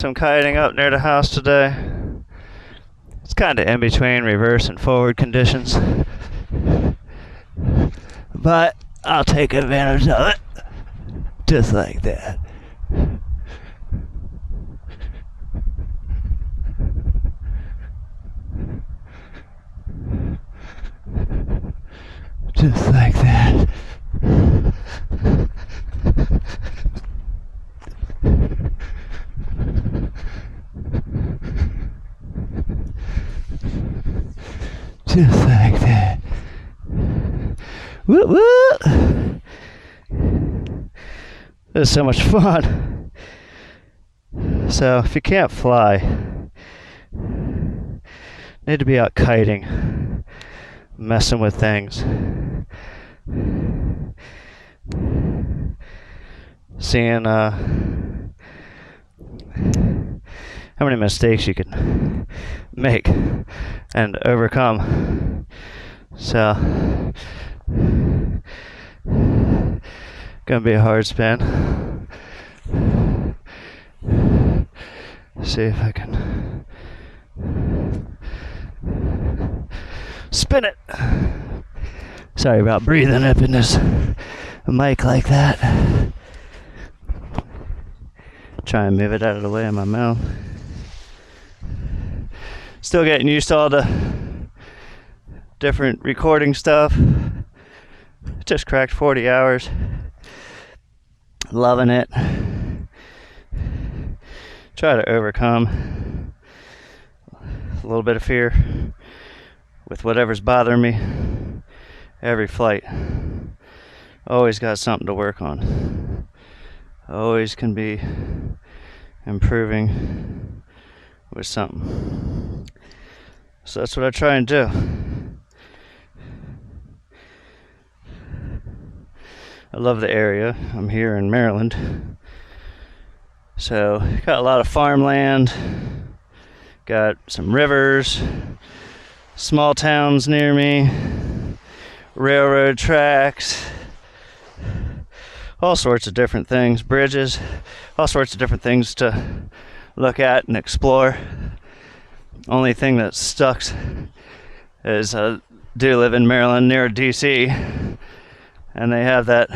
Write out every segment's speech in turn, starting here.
Some kiting up near the house today. It's kind of in between reverse and forward conditions, but I'll take advantage of it just like that. Just like that. Just like that. Woo woo! This is so much fun. So if you can't fly, need to be out kiting, messing with things, seeing how many mistakes you can make and overcome. So gonna be a hard spin. See if I can spin it. Sorry about breathing up in this mic like that. Try and move it out of the way of my mouth. Still getting used to all the different recording stuff. Just cracked 40 hours. Loving it. Try to overcome a little bit of fear with whatever's bothering me. Every flight. Always got something to work on. Always can be improving with something. So that's what I try and do. I love the area. I'm here in Maryland. So got a lot of farmland, got some rivers, small towns near me, railroad tracks, all sorts of different things, bridges, all sorts of different things to look at and explore. Only thing that sucks is I do live in Maryland near DC, and they have that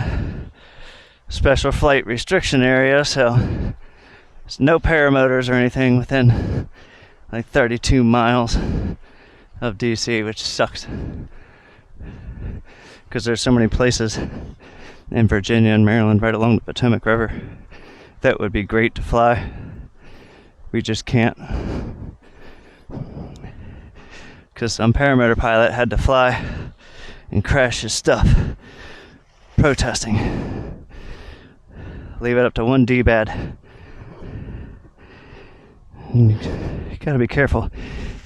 special flight restriction area, so there's no paramotors or anything within like 32 miles of DC, which sucks because there's so many places in Virginia and Maryland right along the Potomac River that would be great to fly. We just can't, because some paramotor pilot had to fly and crash his stuff protesting. Leave it up to one D-bad. You gotta be careful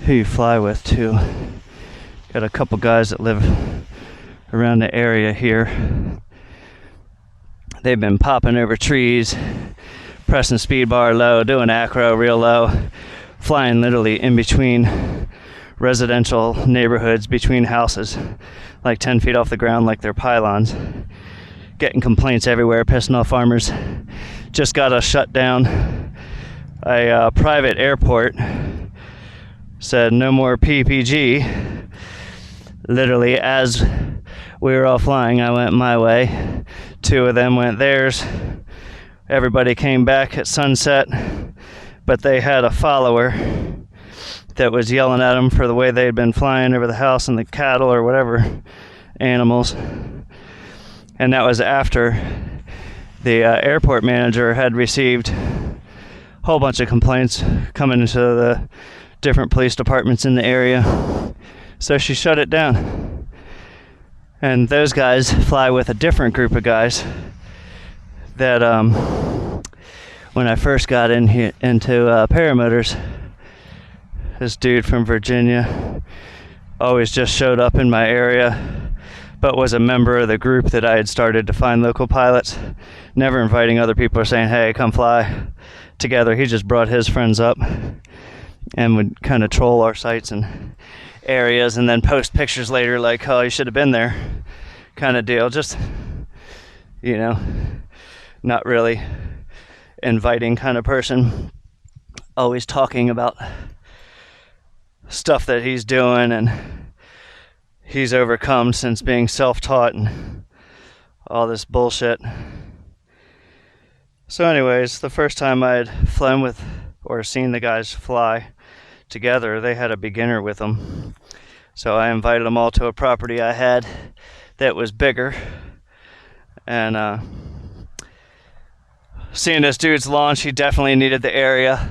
who you fly with too. Got a couple guys that live around the area here. They've been popping over trees, pressing speed bar low, doing acro real low, flying literally in between residential neighborhoods, between houses, like 10 feet off the ground like they're pylons. Getting complaints everywhere, pissing off farmers. Just got us shut down. A private airport said no more PPG. Literally, as we were all flying, I went my way. Two of them went theirs. Everybody came back at sunset, but they had a follower that was yelling at them for the way they'd been flying over the house and the cattle or whatever animals. And that was after the airport manager had received a whole bunch of complaints coming into the different police departments in the area. So she shut it down. And those guys fly with a different group of guys that when I first got into paramotors, this dude from Virginia always just showed up in my area, but was a member of the group that I had started to find local pilots, never inviting other people or saying, hey, come fly together. He just brought his friends up and would kind of troll our sites and areas and then post pictures later like, oh, you should have been there kind of deal. Just, you know, not really inviting kind of person. always talking about stuff that he's doing and he's overcome since being self-taught and all this bullshit. So anyways, the first time I had flown with or seen the guys fly together, they had a beginner with them. So I invited them all to a property I had that was bigger. And seeing this dude's launch, he definitely needed the area.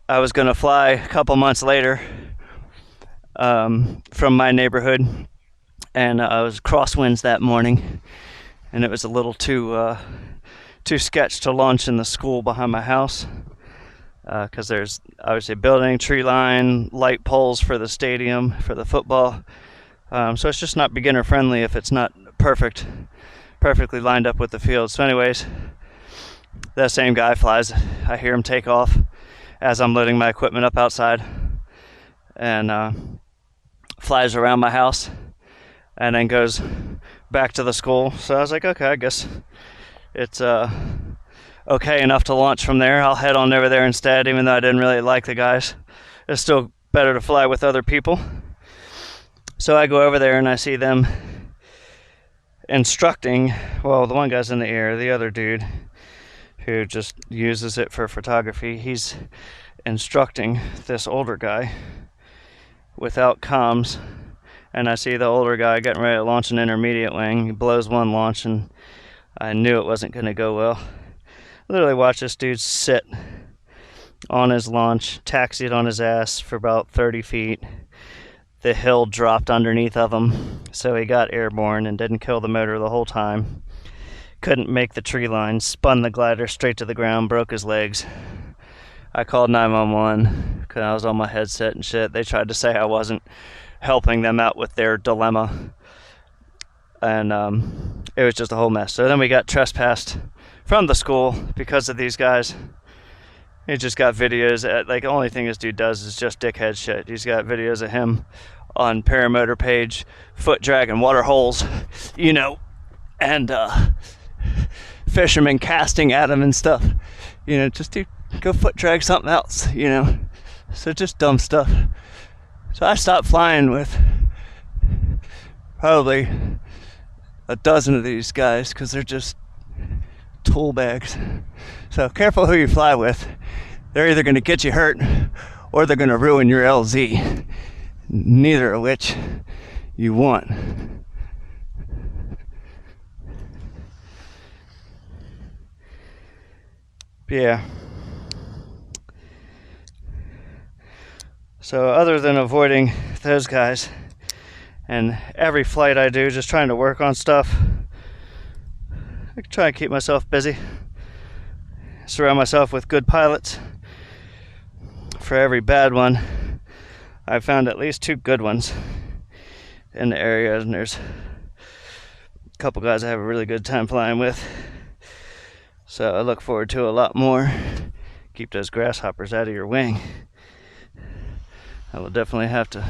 I was going to fly a couple months later from my neighborhood, and I was crosswinds that morning, and it was a little too sketch to launch in the school behind my house, because there's obviously a building, tree line, light poles for the stadium for the football, so it's just not beginner friendly if it's not perfectly lined up with the field. So anyways, that same guy flies. I hear him take off as I'm loading my equipment up outside, and flies around my house and then goes back to the school. So I was like, okay, I guess it's okay enough to launch from there. I'll head on over there instead, even though I didn't really like the guys. It's still better to fly with other people. So I go over there and I see them instructing. Well, the one guy's in the air, the other dude who just uses it for photography, he's instructing this older guy without comms. And I see the older guy getting ready to launch an intermediate wing. He blows one launch, and I knew it wasn't going to go well. Literally watched this dude sit on his launch, taxied on his ass for about 30 feet. The hill dropped underneath of him, so he got airborne and didn't kill the motor the whole time. Couldn't make the tree line, spun the glider straight to the ground, broke his legs. I called 911 because I was on my headset and shit. They tried to say I wasn't helping them out with their dilemma, and it was just a whole mess. So then we got trespassed from the school because of these guys. He just got videos like, the only thing this dude does is just dickhead shit. He's got videos of him on paramotor page, foot dragging water holes, and fishermen casting at him and stuff. Just dude, go foot drag something else, So just dumb stuff. So I stopped flying with probably a dozen of these guys because they're just tool bags. So careful who you fly with. They're either going to get you hurt or they're going to ruin your LZ. Neither of which you want. Yeah. So other than avoiding those guys, and every flight I do just trying to work on stuff, I try and keep myself busy, surround myself with good pilots. For every bad one, I've found at least 2 good ones in the area, and there's a couple guys I have a really good time flying with. So I look forward to a lot more. Keep those grasshoppers out of your wing. I will definitely have to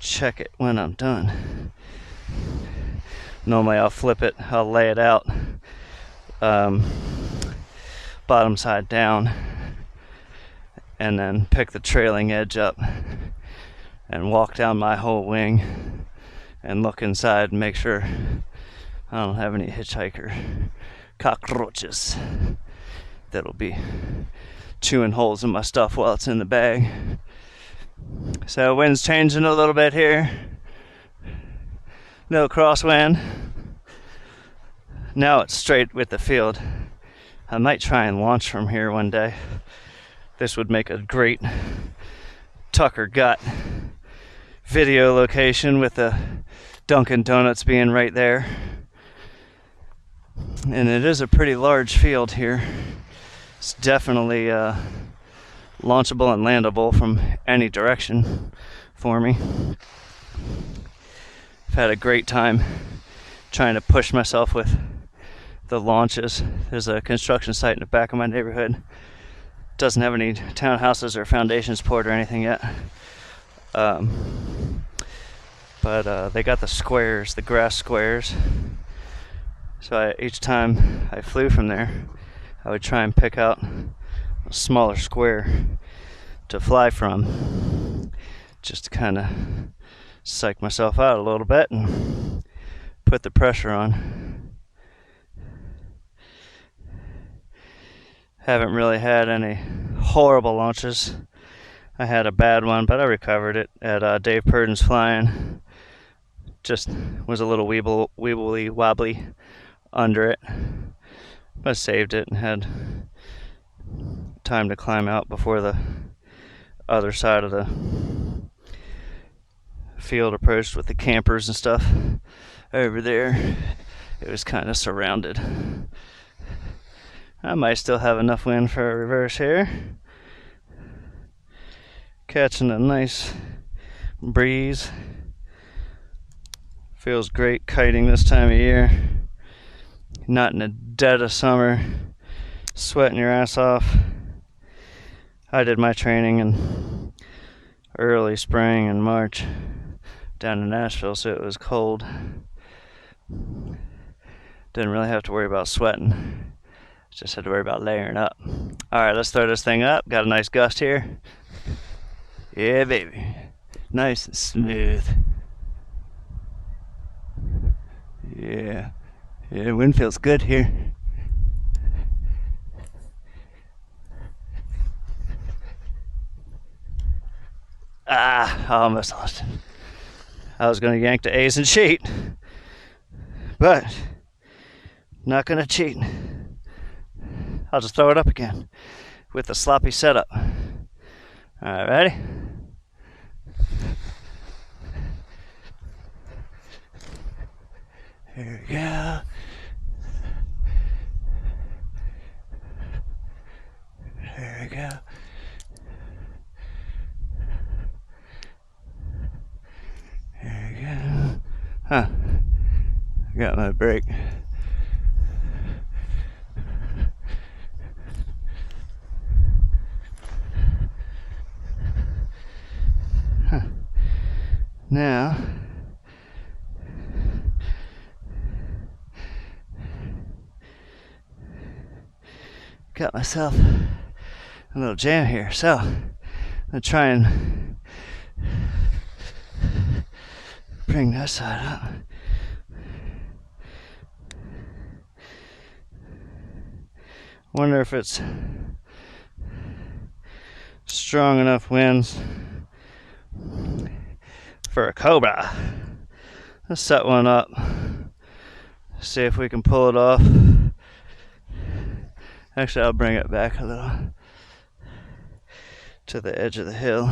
check it when I'm done. Normally I'll flip it, I'll lay it out bottom side down, and then pick the trailing edge up and walk down my whole wing and look inside and make sure I don't have any hitchhiker cockroaches that'll be chewing holes in my stuff while it's in the bag. So wind's changing a little bit here. No crosswind. Now it's straight with the field. I might try and launch from here one day. This would make a great Tucker Gut video location with the Dunkin Donuts being right there. And it is a pretty large field here. It's definitely launchable and landable from any direction for me. I've had a great time trying to push myself with the launches. There's a construction site in the back of my neighborhood. Doesn't have any townhouses or foundation support or anything yet. But they got the squares, the grass squares. So each time I flew from there, I would try and pick out a smaller square to fly from, just to kind of psych myself out a little bit and put the pressure on. Haven't really had any horrible launches. I had a bad one, but I recovered it at Dave Purden's flying. Just was a little weebly wobbly under it. I saved it and had time to climb out before the other side of the field approached with the campers and stuff over there. It was kind of surrounded. I might still have enough wind for a reverse here. Catching a nice breeze. Feels great kiting this time of year. Not in the dead of summer, sweating your ass off. I did my training in early spring and March down in Nashville, so it was cold. Didn't really have to worry about sweating. Just had to worry about layering up. Alright, let's throw this thing up. Got a nice gust here. Yeah, baby. Nice and smooth. Yeah. Yeah, wind feels good here. I almost lost it. I was going to yank the A's and cheat, but not going to cheat. I'll just throw it up again with a sloppy setup. Alright, ready? Here we go. There we go. There we go. Huh. I got my brake. Huh. Now, got myself a little jam here, so I'm gonna try and bring that side up. Wonder if it's strong enough winds for a Cobra. Let's set one up, see if we can pull it off. Actually, I'll bring it back a little to the edge of the hill.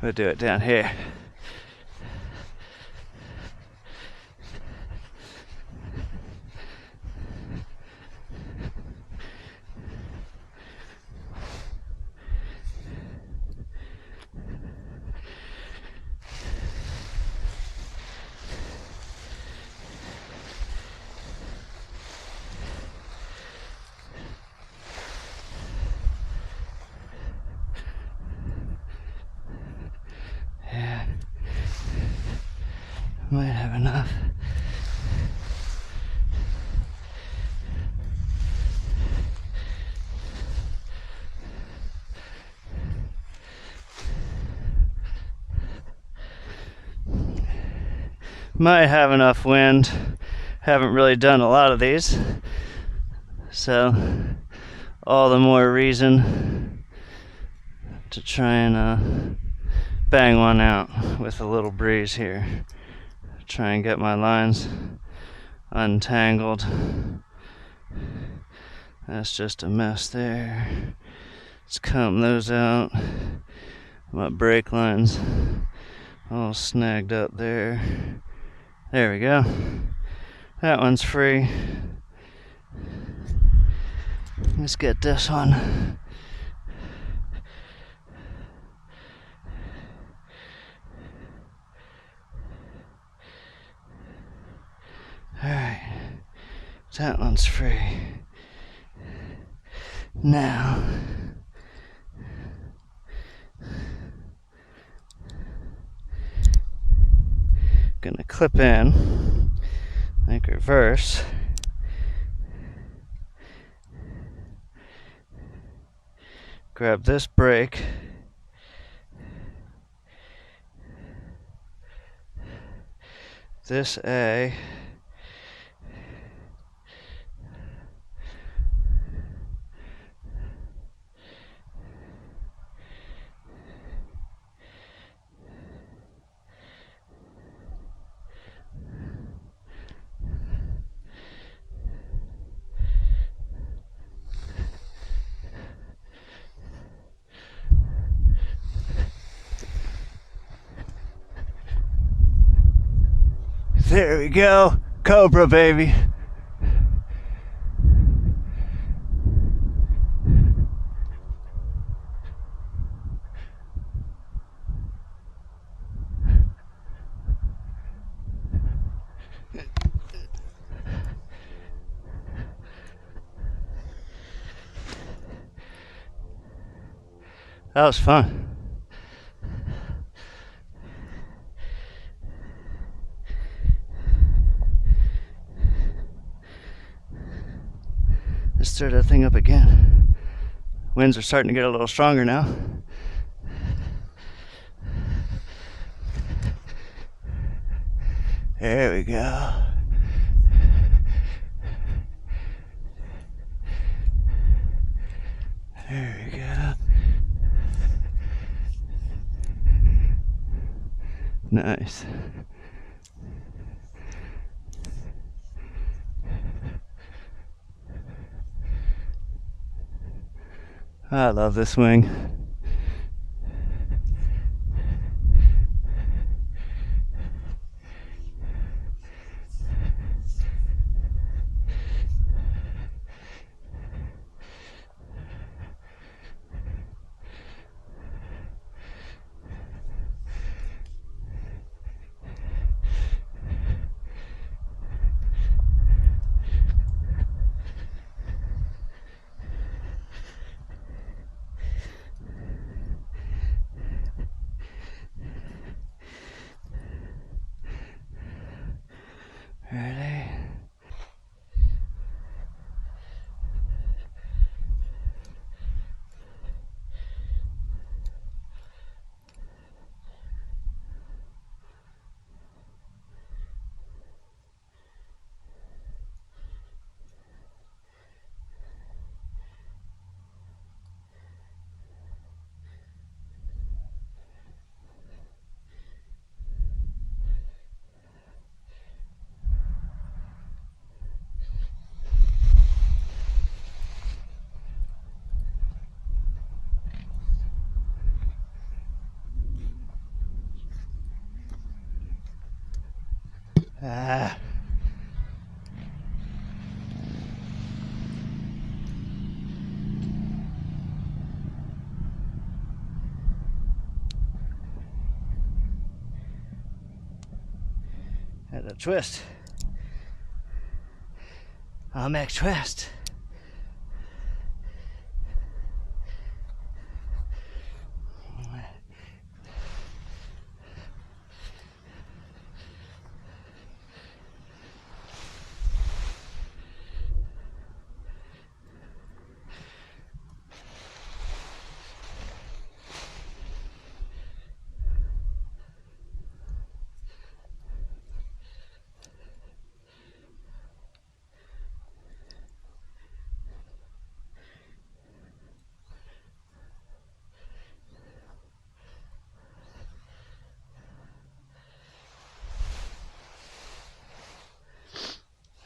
We'll do it down here. Might have enough. Might have enough wind. Haven't really done a lot of these, so all the more reason to try and bang one out with a little breeze here. Try and get my lines untangled. That's just a mess there. Let's comb those out. My brake lines all snagged up there. There we go. That one's free. Let's get this one. Alright, that one's free. Now, Gonna clip in, like reverse. Grab this brake. This A. There we go. Cobra, baby. That was fun. Let's stir that thing up again. Winds are starting to get a little stronger now. There we go. There we go. Nice. I love this wing. Ready? Ah. Had a twist. I'll make twist.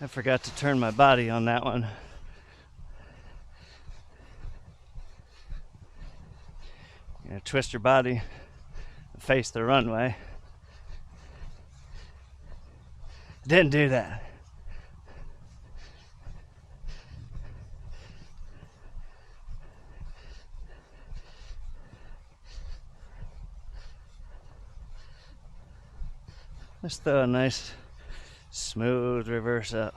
I forgot to turn my body on that one. You know, twist your body, face the runway. Didn't do that. Let's throw a nice smooth reverse up.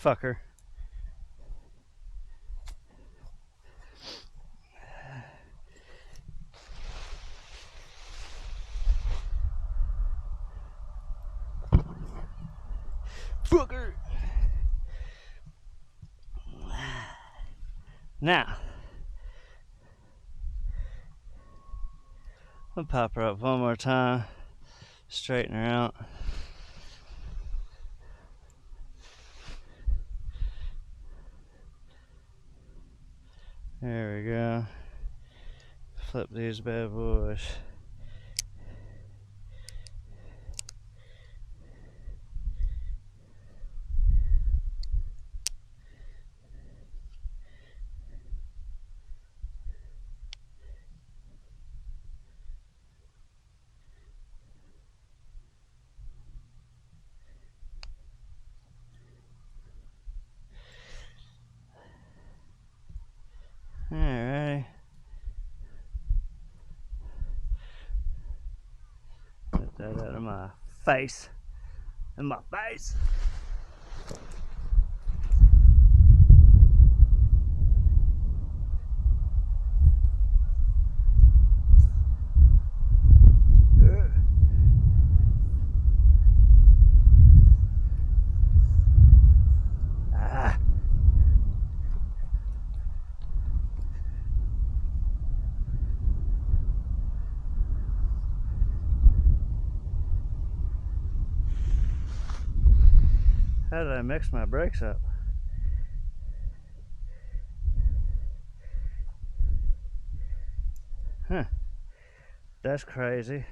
fucker. Fucker. Now, I'll pop her up one more time, straighten her out. There we go. Flip these bad boys. Alright. Get that out of my face. In my face. How did I mix my brakes up? Huh. That's crazy.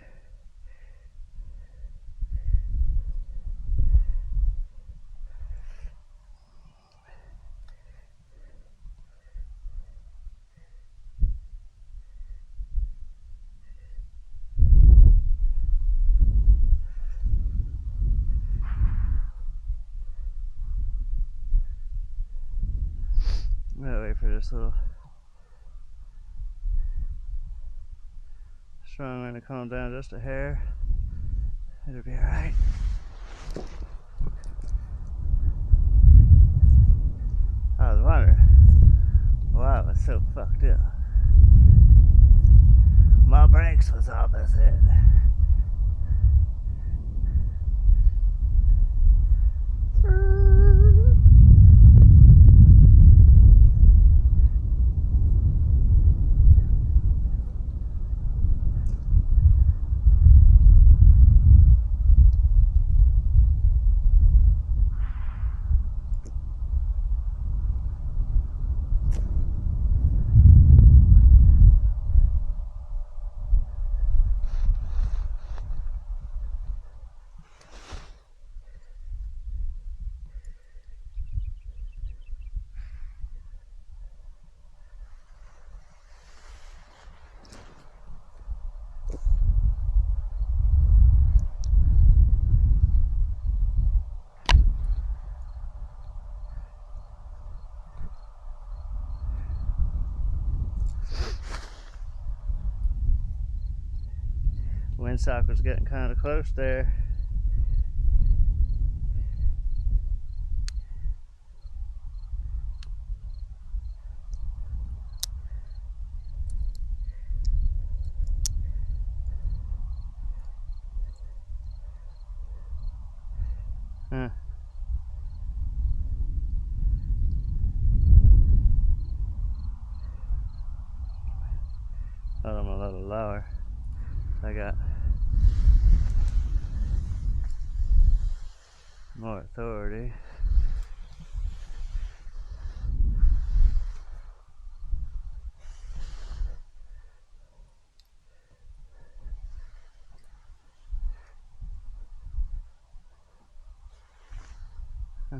I'm gonna wait for this little strong wind to calm down just a hair. It'll be alright. I was wondering why I was so fucked up. My brakes was opposite. Windsock was getting kind of close there. Huh. Thought I'm a little lower. I got more authority. Huh.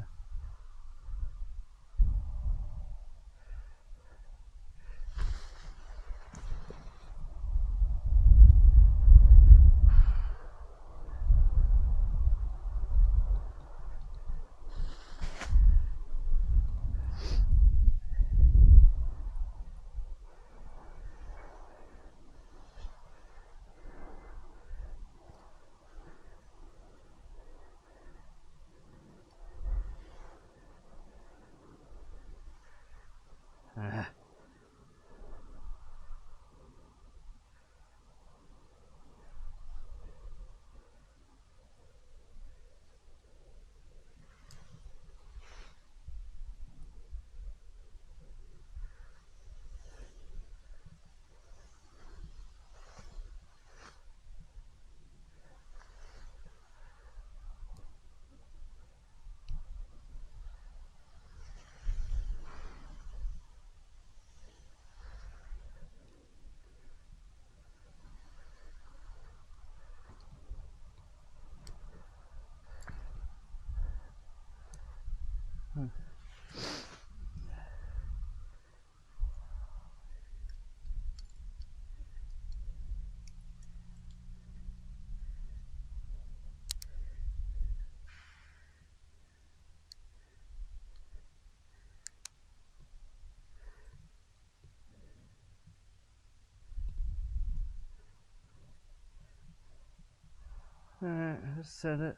Alright, let's set it,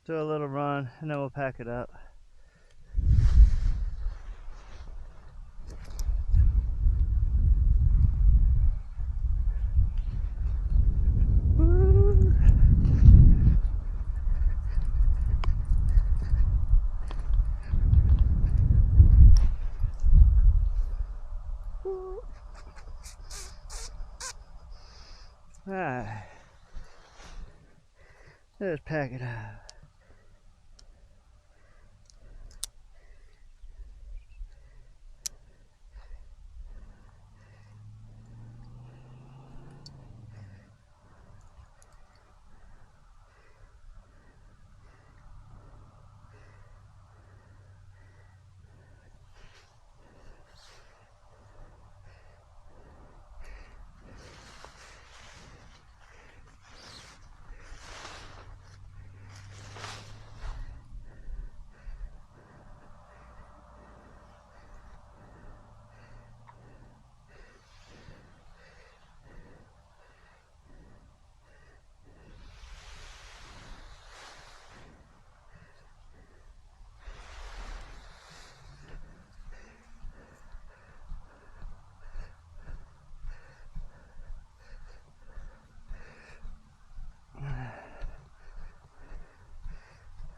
do a little run, and then we'll pack it up. Alright, let's pack it up.